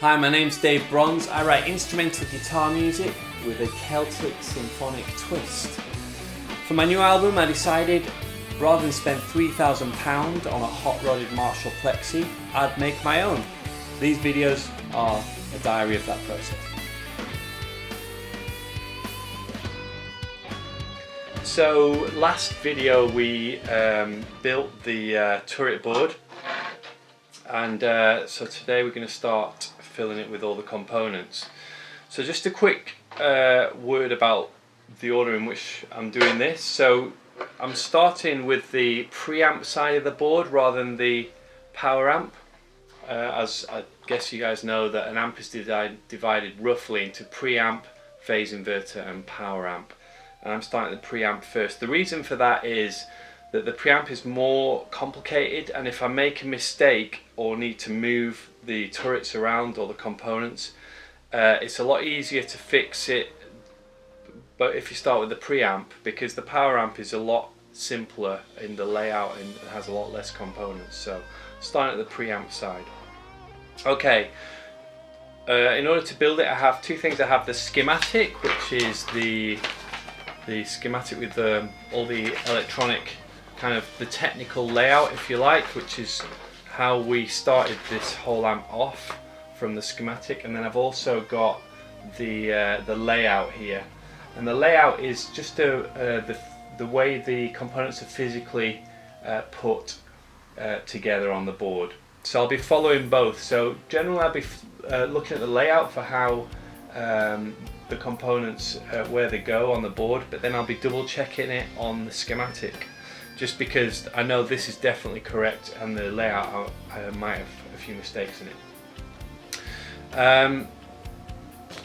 Hi, my name's Dave Brons. I write instrumental guitar music with a Celtic symphonic twist. For my new album, I decided rather than spend £3,000 on a hot-rodded Marshall Plexi, I'd make my own. These videos are a diary of that process. So last video we built the turret board, and so today we're going to start filling it with all the components. So just a quick word about the order in which I'm doing this. So I'm starting with the preamp side of the board rather than the power amp. As I guess you guys know that an amp is divided roughly into preamp, phase inverter and power amp. And I'm starting the preamp first. The reason for that is that the preamp is more complicated, and if I make a mistake or need to move the turrets around or the components, it's a lot easier to fix it but if you start with the preamp, because the power amp is a lot simpler in the layout and has a lot less components. So starting at the preamp side. Okay, in order to build it I have two things. I have the schematic, which is the schematic with all the electronic, kind of the technical layout if you like, which is how we started this whole amp off from the schematic. And then I've also got the layout here, and the layout is just the way the components are physically put together on the board. So I'll be following both. So generally I'll be looking at the layout for how the components where they go on the board, but then I'll be double checking it on the schematic, just because I know this is definitely correct and the layout I might have a few mistakes in it.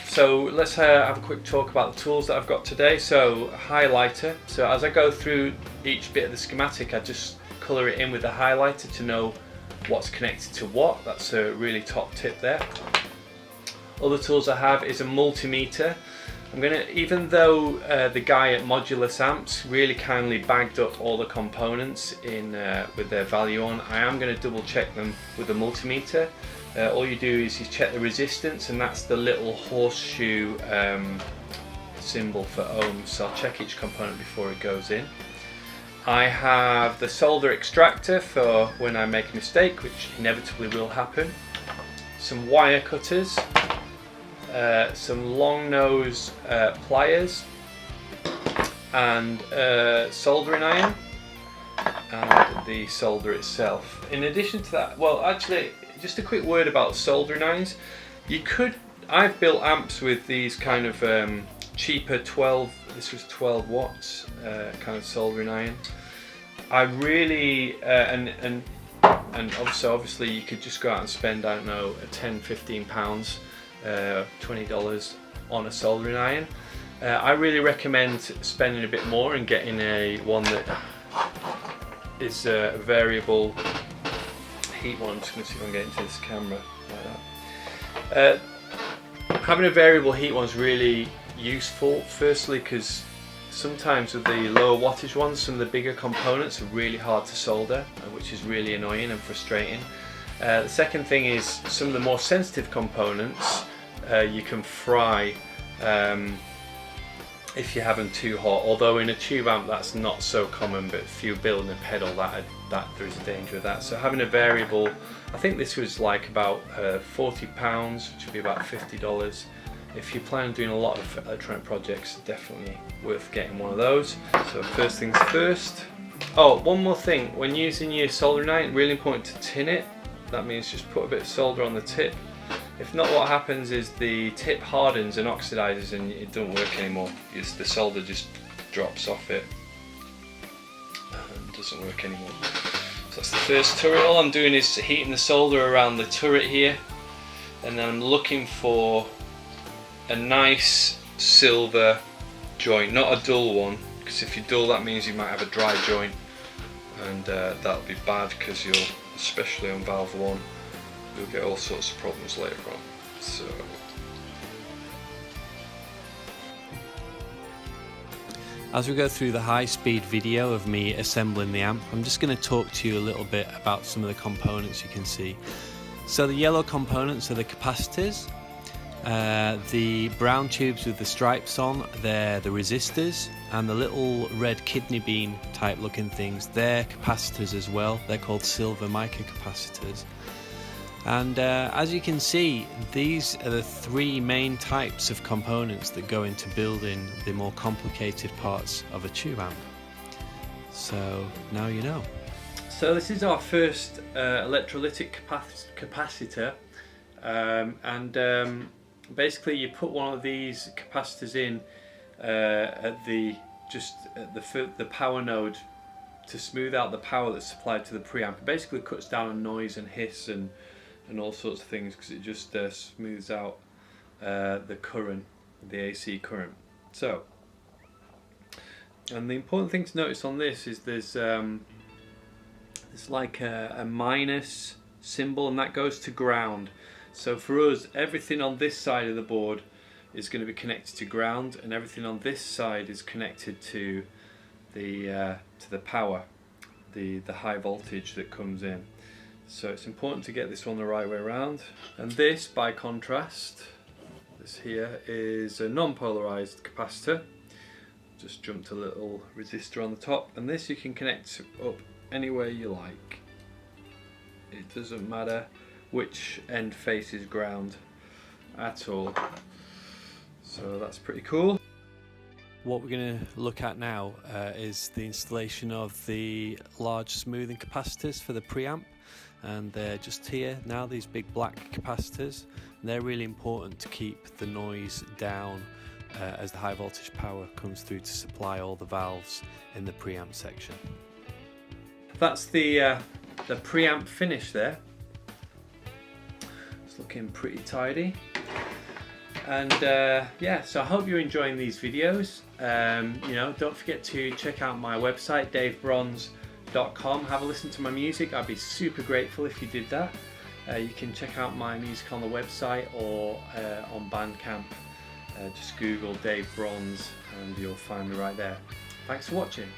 So let's have a quick talk about the tools that I've got today. So a highlighter. So as I go through each bit of the schematic, I just colour it in with a highlighter to know what's connected to what. That's a really top tip there. Other tools I have is a multimeter. I'm gonna, even though the guy at Modulus Amps really kindly bagged up all the components in with their value on, I am going to double check them with a multimeter. All you do is you check the resistance, and that's the little horseshoe symbol for ohms. So I'll check each component before it goes in. I have the solder extractor for when I make a mistake, which inevitably will happen. Some wire cutters. Some long nose pliers, and soldering iron, and the solder itself. In addition to that, well, actually, just a quick word about soldering irons. I've built amps with these kind of cheaper 12, this was 12 watts kind of soldering iron. I really, and also obviously you could just go out and spend, I don't know, £10–15, $20 on a soldering iron. I really recommend spending a bit more and getting one that is a variable heat one. I'm just going to see if I can get into this camera like that. Having a variable heat one is really useful, firstly because sometimes with the lower wattage ones, some of the bigger components are really hard to solder, which is really annoying and frustrating. The second thing is some of the more sensitive components you can fry if you have them too hot, although in a tube amp that's not so common, but if you're building a pedal that there's a danger of that. So having a variable, I think this was like about £40, which would be about $50. If you plan on doing a lot of electronic projects, definitely worth getting one of those. So first things first. Oh, one more thing, when using your soldering iron, really important to tin it. That means just put a bit of solder on the tip. If not, what happens is the tip hardens and oxidizes and it doesn't work anymore. The solder just drops off it and doesn't work anymore. So that's the first turret. All I'm doing is heating the solder around the turret here, and then I'm looking for a nice silver joint, not a dull one, because if you dull that means you might have a dry joint, and that'll be bad because you'll, especially on valve 1, you'll get all sorts of problems later on. So as we go through the high-speed video of me assembling the amp, I'm just going to talk to you a little bit about some of the components you can see. So the yellow components are the capacitors. The brown tubes with the stripes on, they're the resistors, and the little red kidney bean type looking things, they're capacitors as well. They're called silver microcapacitors. And as you can see, these are the three main types of components that go into building the more complicated parts of a tube amp. So now you know. So this is our first electrolytic capacitor, basically you put one of these capacitors in at the power node to smooth out the power that's supplied to the preamp. It basically cuts down on noise and hiss and all sorts of things, because it just smooths out the current, the AC current. So, and the important thing to notice on this is there's like a minus symbol, and that goes to ground. So for us, everything on this side of the board is going to be connected to ground, and everything on this side is connected to the power, the high voltage that comes in. So it's important to get this one the right way around. And this, by contrast, this here is a non-polarized capacitor. Just jumped a little resistor on the top, and this you can connect up anywhere you like. It doesn't matter which end faces ground at all. So that's pretty cool. What we're going to look at now is the installation of the large smoothing capacitors for the preamp, and they're just here now, these big black capacitors, and they're really important to keep the noise down as the high voltage power comes through to supply all the valves in the preamp section. That's the preamp finish there. It's looking pretty tidy. And yeah, so I hope you're enjoying these videos. You know, don't forget to check out my website, davebrons.com. Have a listen to my music. I'd be super grateful if you did that. You can check out my music on the website or on Bandcamp. Just Google Dave Brons and you'll find me right there. Thanks for watching.